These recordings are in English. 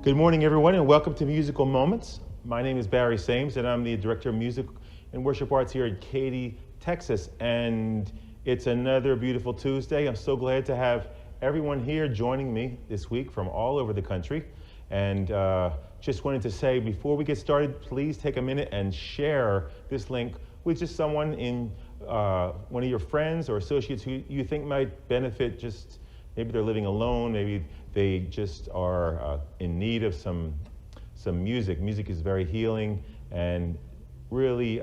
Good morning, everyone, and welcome to Musical Moments. My name is Barry Sames, and I'm the Director of Music and Worship Arts here in Katy, Texas. And it's another beautiful Tuesday. I'm so glad to have everyone here joining me this week from all over the country. And just wanted to say, before we get started, please take a minute and share this link with just someone in one of your friends or associates who you think might benefit. Just maybe they're living alone, maybe they just are in need of some music. Music is very healing, and really,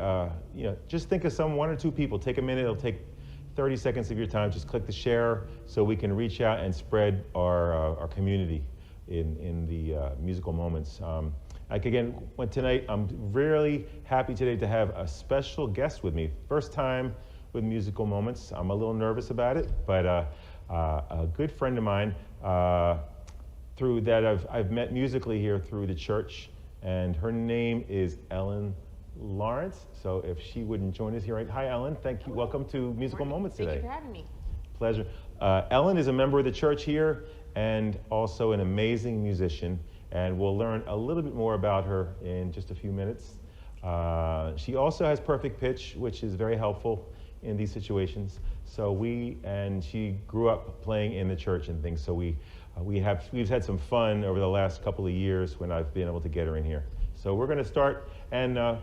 just think of one or two people. Take a minute. It'll take 30 seconds of your time. Just click the share so we can reach out and spread our community in the musical moments. Tonight, I'm really happy today to have a special guest with me. First time with Musical Moments. I'm a little nervous about it, but a good friend of mine through that I've met musically here through the church, and her name is Ellen Lawrence. So if she wouldn't join us here, right? Hi, Ellen. Thank you. Welcome to Musical Moments today. Thank you for having me. Pleasure. Ellen is a member of the church here and also an amazing musician, and we'll learn a little bit more about her in just a few minutes. She also has perfect pitch, which is very helpful in these situations. So she grew up playing in the church and things. So we've had some fun over the last couple of years when I've been able to get her in here. So we're going to start, and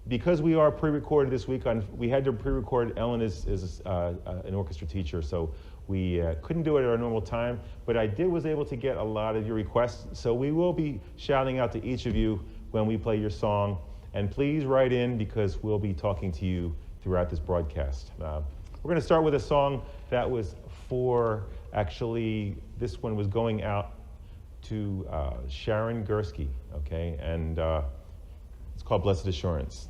because we are pre-recorded this week, we had to pre-record. Ellen is an orchestra teacher, so we couldn't do it at our normal time. But I was able to get a lot of your requests. So we will be shouting out to each of you when we play your song, and please write in because we'll be talking to you throughout this broadcast. We're going to start with a song that was this one was going out to Sharon Gursky, okay? And it's called Blessed Assurance.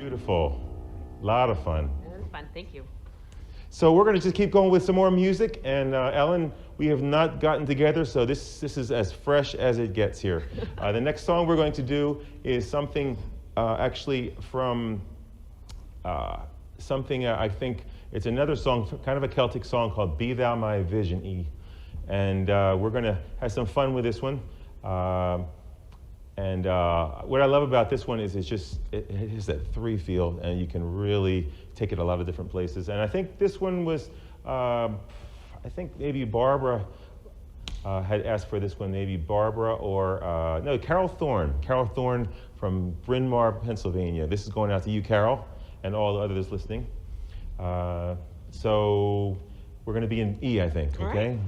Beautiful. A lot of fun. It was fun. Thank you. So we're going to just keep going with some more music. And Ellen, we have not gotten together, so this is as fresh as it gets here. The next song we're going to do is something actually from something I think it's another song, kind of a Celtic song called Be Thou My Vision E. And we're going to have some fun with this one. And what I love about this one is it has that three feel, and you can really take it a lot of different places. And I think this one was, I think maybe Barbara had asked for this one, maybe Barbara or, no, Carol Thorne. Carol Thorne from Bryn Mawr, Pennsylvania. This is going out to you, Carol, and all the others listening. So we're going to be in E, I think, okay? Right.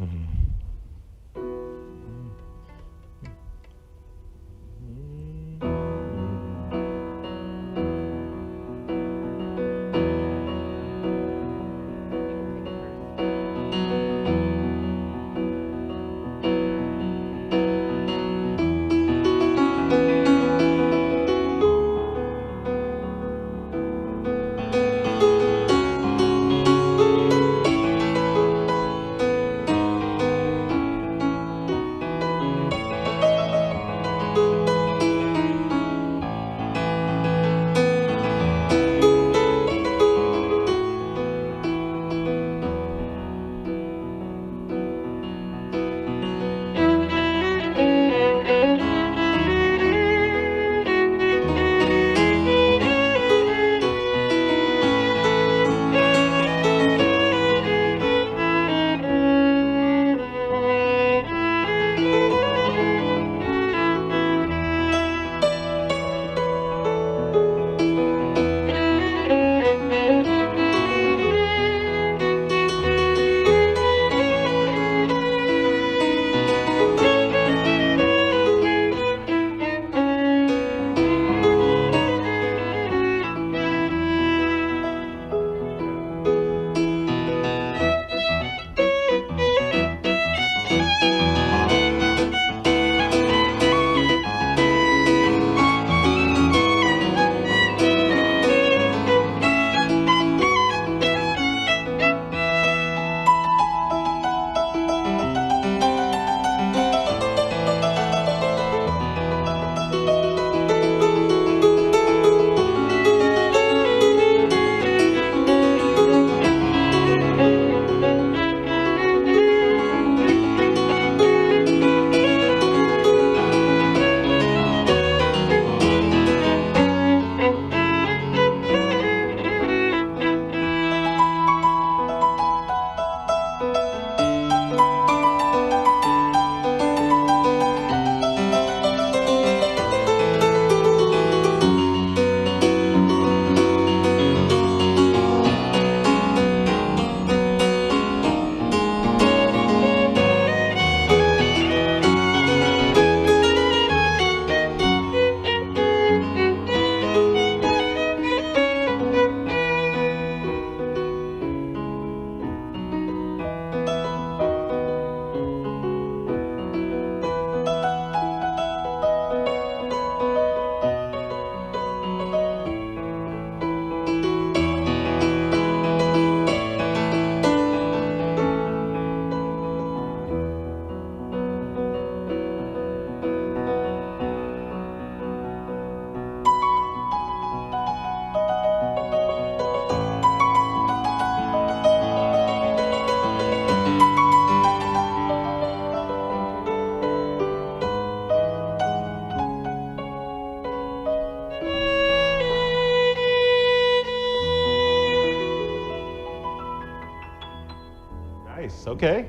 Nice. Okay.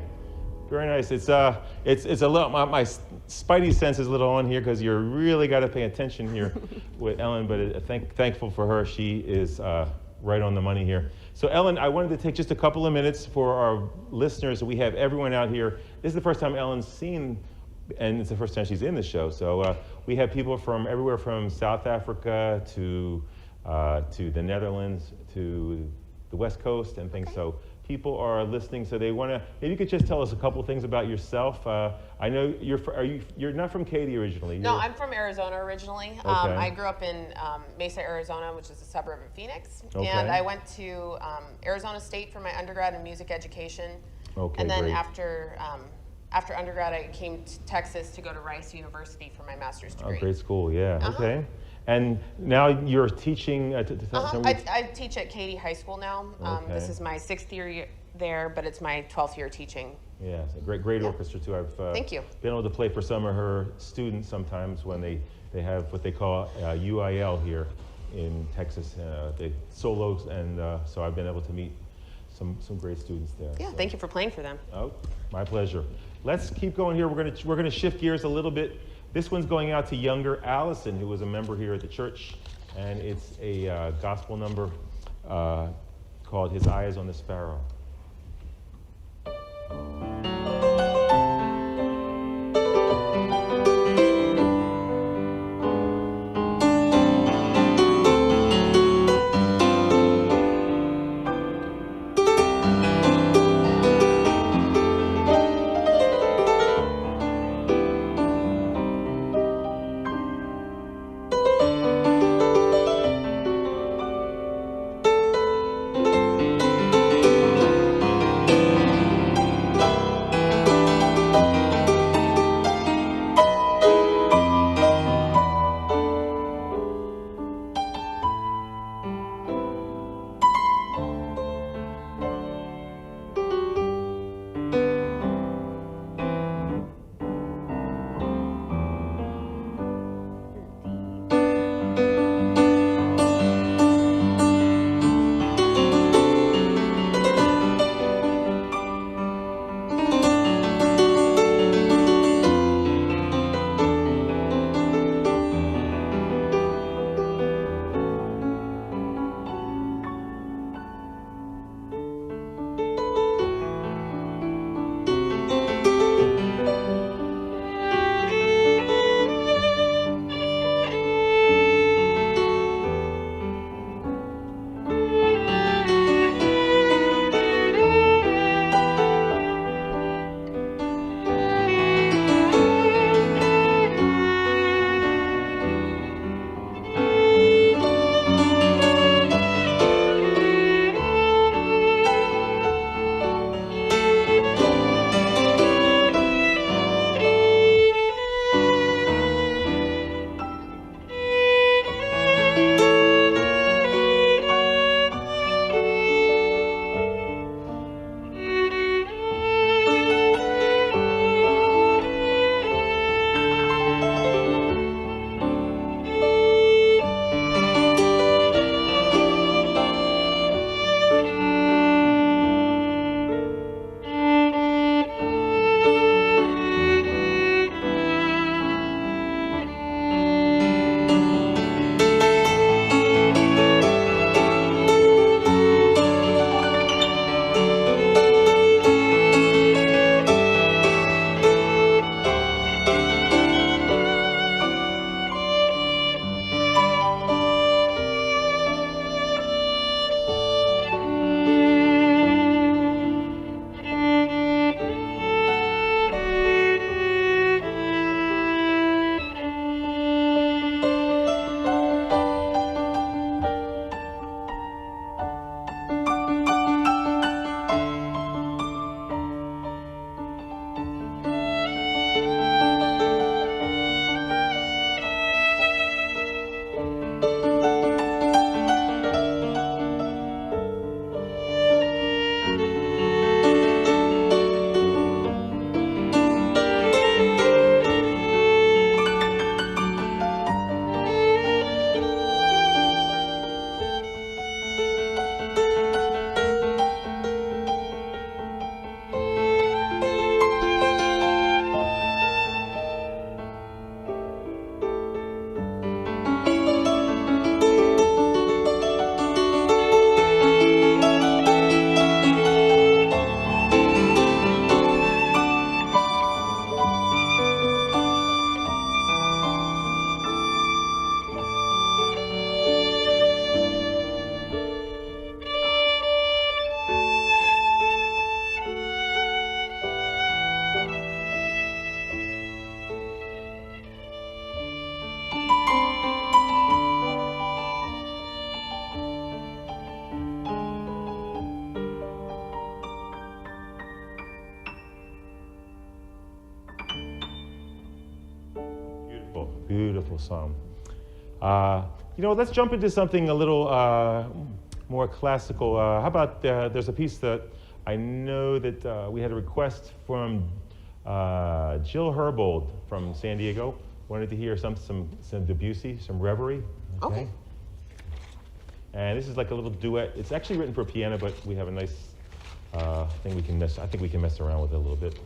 Very nice. It's a little. My spidey sense is a little on here because you're really got to pay attention here with Ellen. But thankful for her. She is right on the money here. So Ellen, I wanted to take just a couple of minutes for our listeners. We have everyone out here. This is the first time Ellen's seen, and it's the first time she's in the show. So we have people from everywhere from South Africa to the Netherlands to the West Coast and things. So people are listening, so they want to. Maybe you could just tell us a couple things about yourself. I know you're not from Katy originally. No, I'm from Arizona originally. Okay. I grew up in Mesa, Arizona, which is a suburb of Phoenix, Okay. and I went to Arizona State for my undergrad in music education. Okay, and then great. after undergrad, I came to Texas to go to Rice University for my master's degree. Oh, great school, yeah. Uh-huh. Okay. And now you're teaching. I teach at Katy High School now. Okay. This is my 6th year there, but it's my 12th year teaching. Yeah, it's a great orchestra too. I've Thank you. been able to play for some of her students sometimes when they have what they call UIL here in Texas, the solos, and so I've been able to meet some great students there. Yeah, so. thank you for playing for them. Oh, my pleasure. Let's keep going here. We're gonna shift gears a little bit. This one's going out to younger Allison, who was a member here at the church, and it's a gospel number called "His Eyes on the Sparrow." beautiful song. Let's jump into something a little more classical. How about there's a piece that I know that we had a request from Jill Herbold from San Diego. Wanted to hear some Debussy, some Reverie. Okay. And this is like a little duet. It's actually written for piano, but we have a nice thing we can mess. I think we can mess around with it a little bit.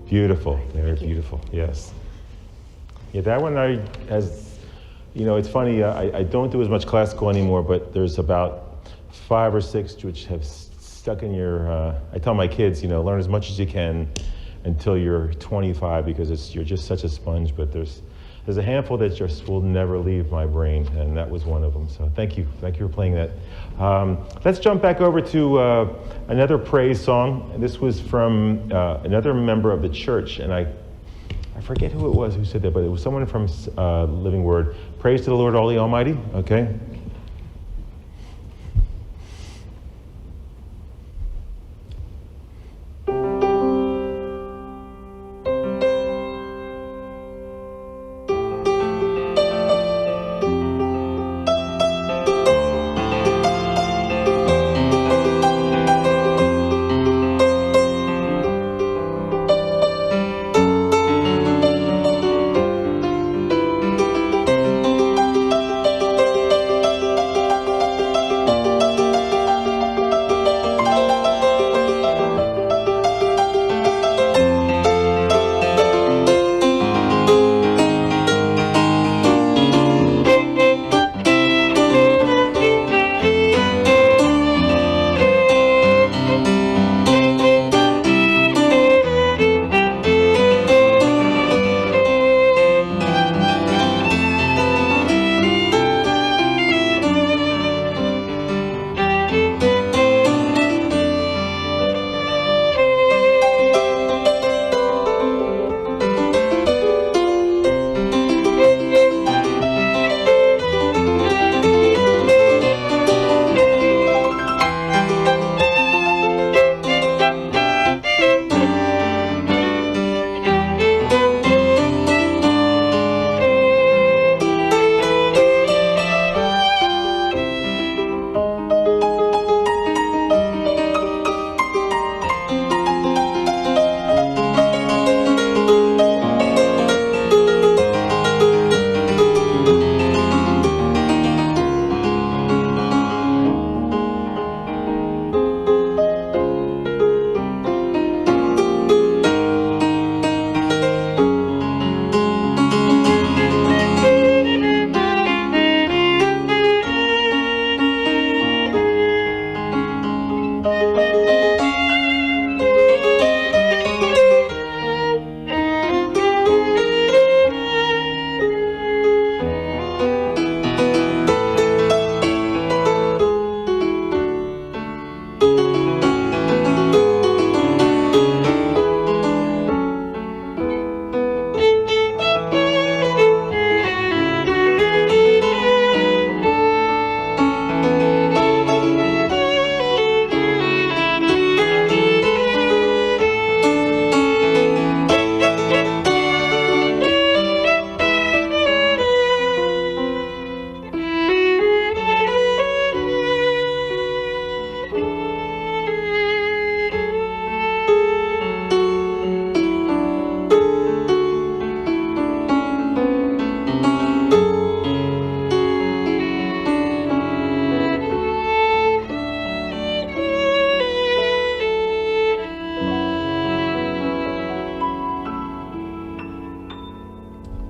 Beautiful, very beautiful, yes. Yeah, that one it's funny, I don't do as much classical anymore, but there's about 5 or 6 which have stuck in your, I tell my kids, learn as much as you can until you're 25 because you're just such a sponge, but there's a handful that just will never leave my brain, and that was one of them. So thank you for playing that. Let's jump back over to another praise song. This was from another member of the church, and I forget who it was who said that, but it was someone from Living Word. Praise to the Lord, all the Almighty. Okay.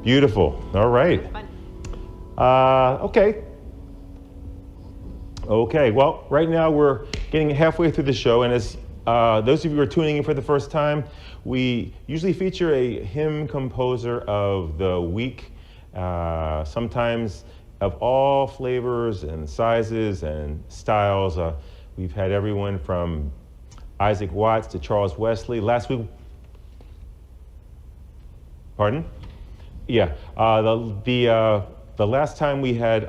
Beautiful. All right. Okay. Okay. Well, right now we're getting halfway through the show, and as those of you who are tuning in for the first time, we usually feature a hymn composer of the week, sometimes of all flavors and sizes and styles. We've had everyone from Isaac Watts to Charles Wesley. Last week, pardon? Yeah, the last time we had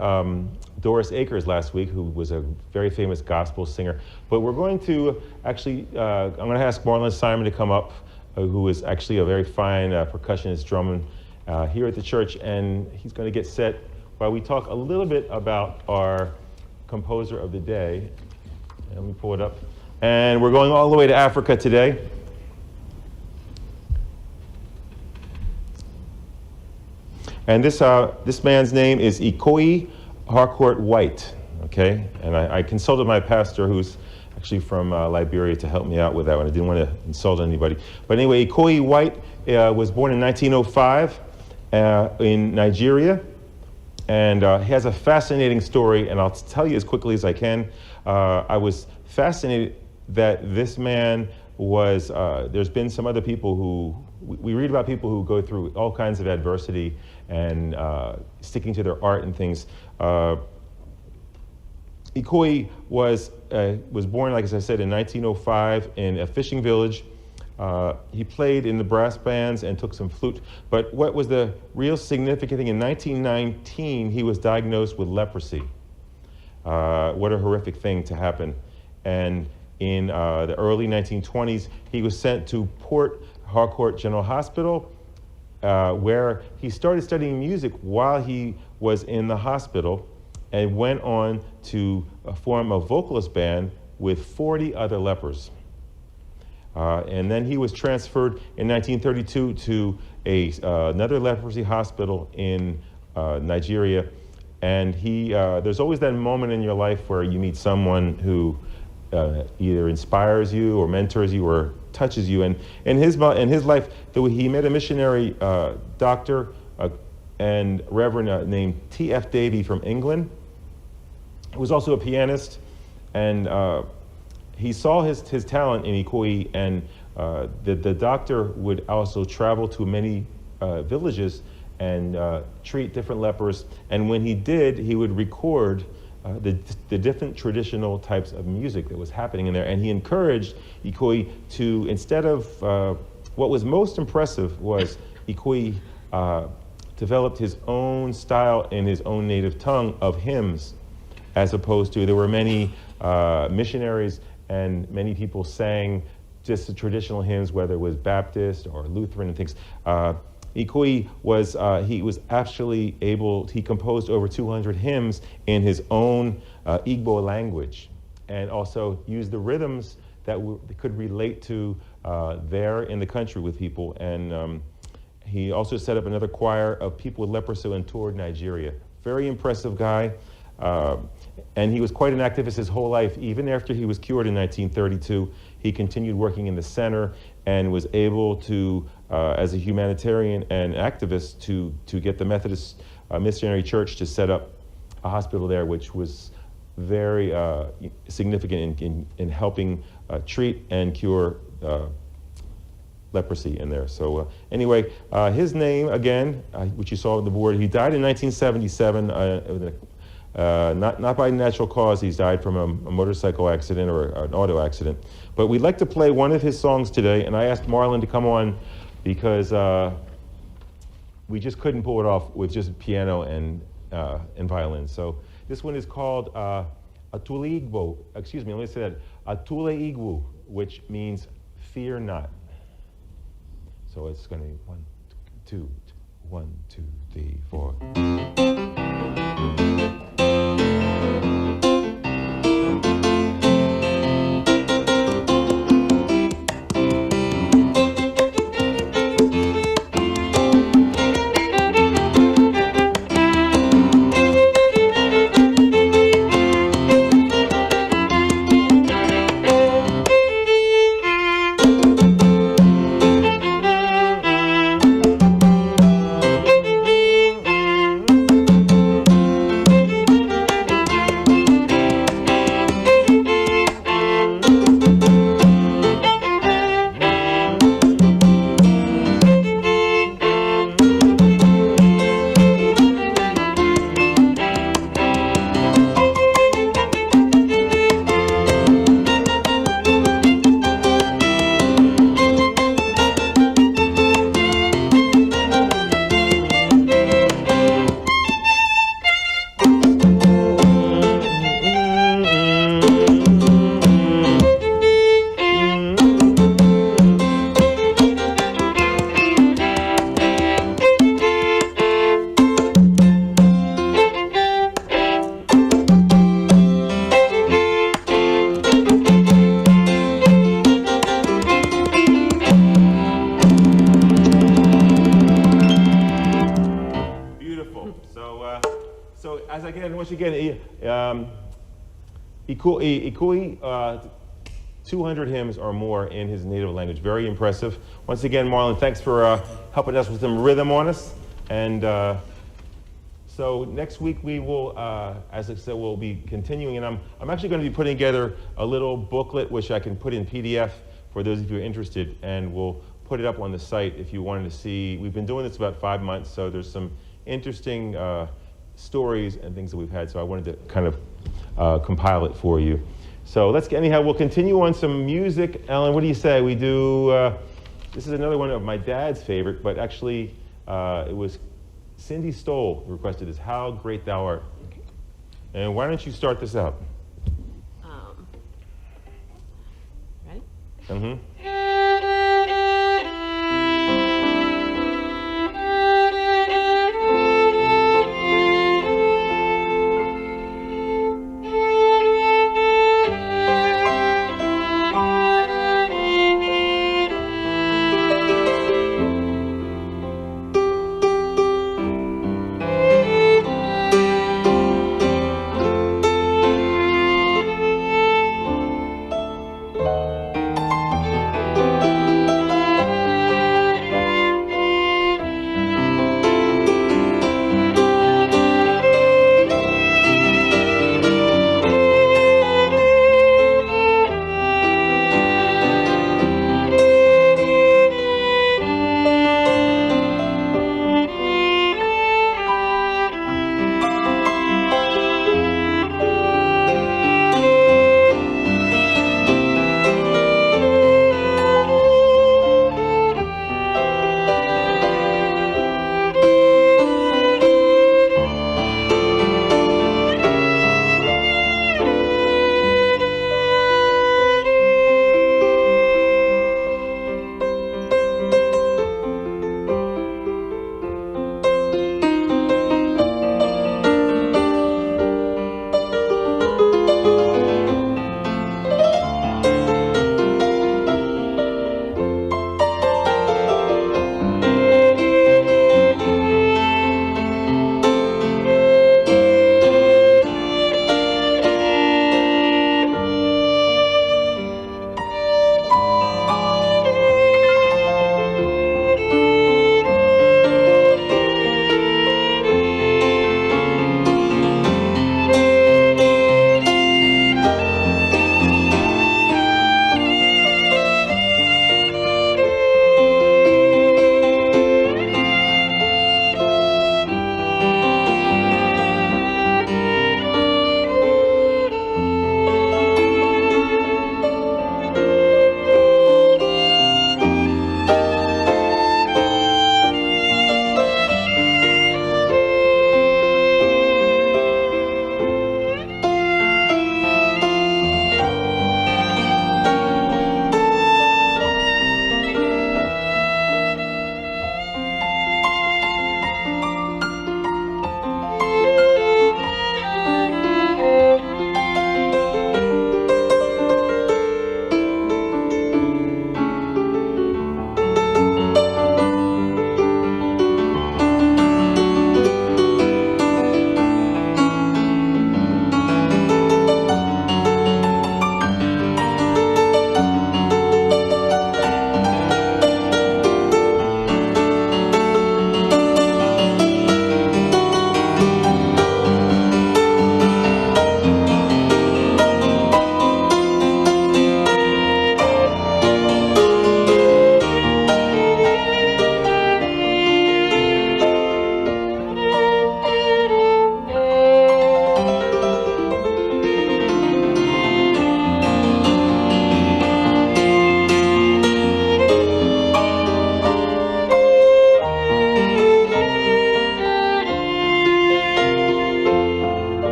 Doris Akers last week, who was a very famous gospel singer. But we're going to actually, I'm going to ask Marlon Simon to come up, who is actually a very fine percussionist drummer here at the church, and he's going to get set while we talk a little bit about our composer of the day. And let me pull it up. And we're going all the way to Africa today. And this man's name is Ikoyi Harcourt White, okay? And I consulted my pastor, who's actually from Liberia, to help me out with that one. I didn't want to insult anybody. But anyway, Ikoyi White was born in 1905 in Nigeria. And he has a fascinating story, and I'll tell you as quickly as I can. I was fascinated that this man was, there's been some other people who, we read about people who go through all kinds of adversity and sticking to their art and things. Ikoyi was born, like as I said, in 1905 in a fishing village. He played in the brass bands and took some flute. But what was the real significant thing, in 1919, he was diagnosed with leprosy. What a horrific thing to happen. And in the early 1920s, he was sent to Port Harcourt General Hospital, where he started studying music while he was in the hospital, and went on to form a vocalist band with 40 other lepers. And then he was transferred in 1932 to another leprosy hospital in Nigeria. And there's always that moment in your life where you meet someone who either inspires you or mentors you or touches you. And in his life, he met a missionary doctor and reverend named T.F. Davy from England, who was also a pianist. And he saw his talent in Ikoyi, and the doctor would also travel to many villages and treat different lepers. And when he did, he would record the different traditional types of music that was happening in there. And he encouraged Ikoyi to, instead of, what was most impressive was Ikoyi developed his own style in his own native tongue of hymns, as opposed to, there were many missionaries and many people sang just the traditional hymns, whether it was Baptist or Lutheran and things. Ikoyi was, he was actually he composed over 200 hymns in his own Igbo language, and also used the rhythms that could relate to there in the country with people. And he also set up another choir of people with leprosy and toured Nigeria. Very impressive guy. And he was quite an activist his whole life. Even after he was cured in 1932, he continued working in the center and was able to, as a humanitarian and activist, to get the Methodist Missionary Church to set up a hospital there, which was very significant in helping treat and cure leprosy in there. So anyway, his name, again, which you saw on the board, he died in 1977, not by natural cause. He's died from a motorcycle accident or an auto accident. But we'd like to play one of his songs today, and I asked Marlon to come on because we just couldn't pull it off with just piano and violin. So this one is called Atule Igbo. Excuse me, let me say that. Atule Igbo, which means fear not. So it's going to be 1, 2, 1, 2, 3, 4. Once again, Ikoyi 200 hymns or more in his native language. Very impressive. Once again, Marlon, thanks for helping us with some rhythm on us. And so next week we will, as I said, we'll be continuing. And I'm actually going to be putting together a little booklet which I can put in PDF for those of you who are interested. And we'll put it up on the site if you wanted to see. We've been doing this about 5 months, so there's some interesting stories and things that we've had. So I wanted to kind of compile it for you. So anyhow, we'll continue on some music. Ellen, what do you say? We do, this is another one of my dad's favorite, but actually it was Cindy Stoll who requested this, How Great Thou Art. And why don't you start this out? Ready? Mm-hmm.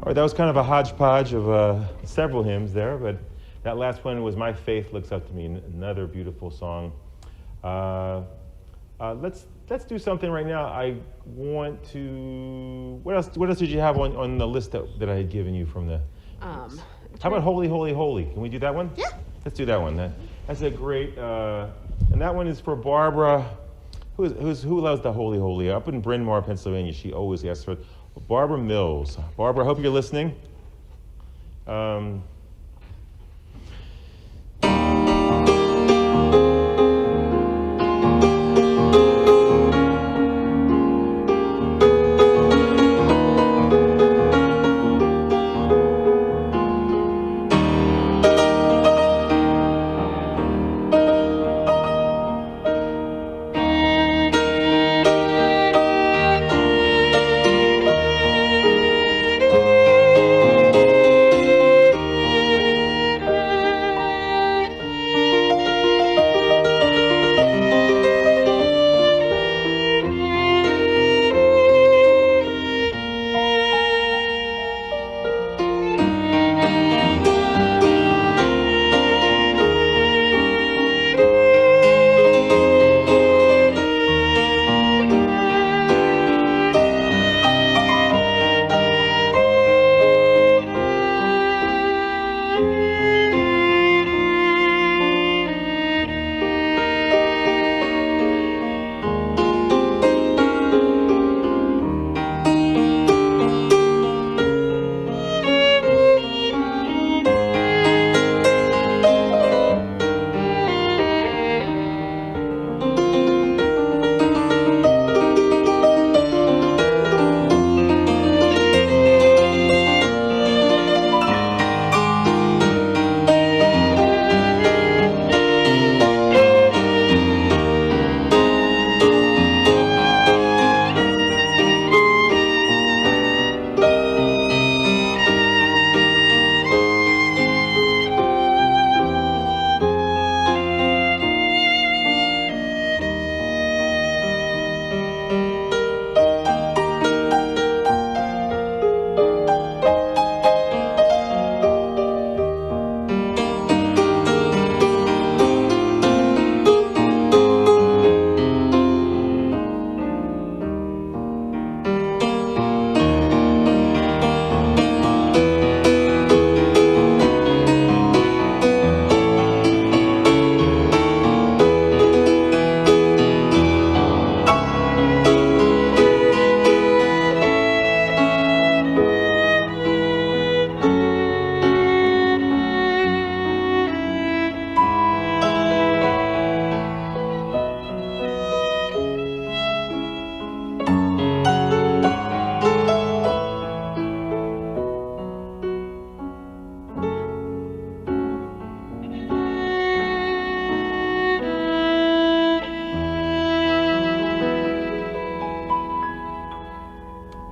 right, that was kind of a hodgepodge of several hymns there, but that last one was My Faith Looks Up to Me, another beautiful song. Let's do something right now. I want to. What else did you have on the list that I had given you from the? How about Holy, Holy, Holy? Can we do that one? Yeah. Let's do that one. That's a great. And that one is for Barbara. Who loves the Holy, Holy? Up in Bryn Mawr, Pennsylvania, she always asks for Barbara Mills. Barbara, I hope you're listening.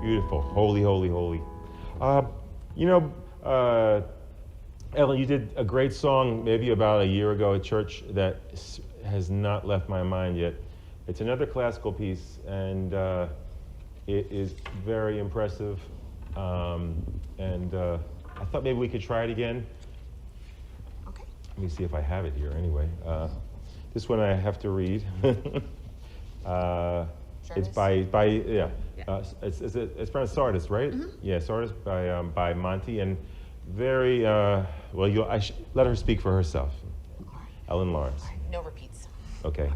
Beautiful. Holy, holy, holy. You know, Ellen, you did a great song maybe about a year ago at church that has not left my mind yet. It's another classical piece, and it is very impressive. I thought maybe we could try it again. Okay. Let me see if I have it here anyway. This one I have to read. It's by it's from Sardis, right? Mm-hmm. Yeah, Sardis by Monty, and very well. Let her speak for herself. All right. Ellen Lawrence. All right. No repeats. Okay.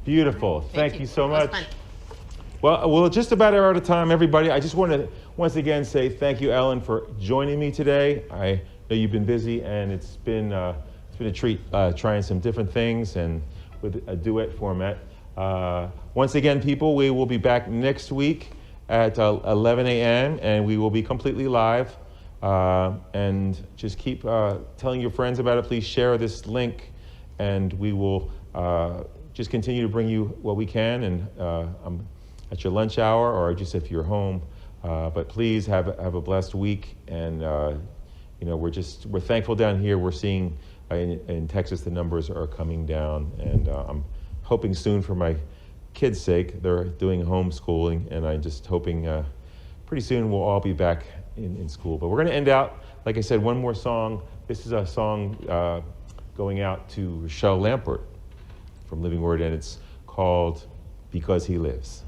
Beautiful. Thank you so That was much. fun. Well, we're just about out of time, everybody. I just want to once again say thank you, Ellen, for joining me today. I know you've been busy, and it's been a treat trying some different things and with a duet format. Once again, people, we will be back next week at 11 a.m. and we will be completely live. And just keep telling your friends about it. Please share this link, and we will just continue to bring you what we can. And at your lunch hour, or just if you're home. But please have a blessed week. And you know, we're thankful down here. We're seeing in Texas the numbers are coming down, and I'm hoping soon for my kids' sake. They're doing homeschooling, and I'm just hoping pretty soon we'll all be back in school. But we're going to end out, like I said, one more song. This is a song going out to Rochelle Lampert from Living Word, and it's called Because He Lives.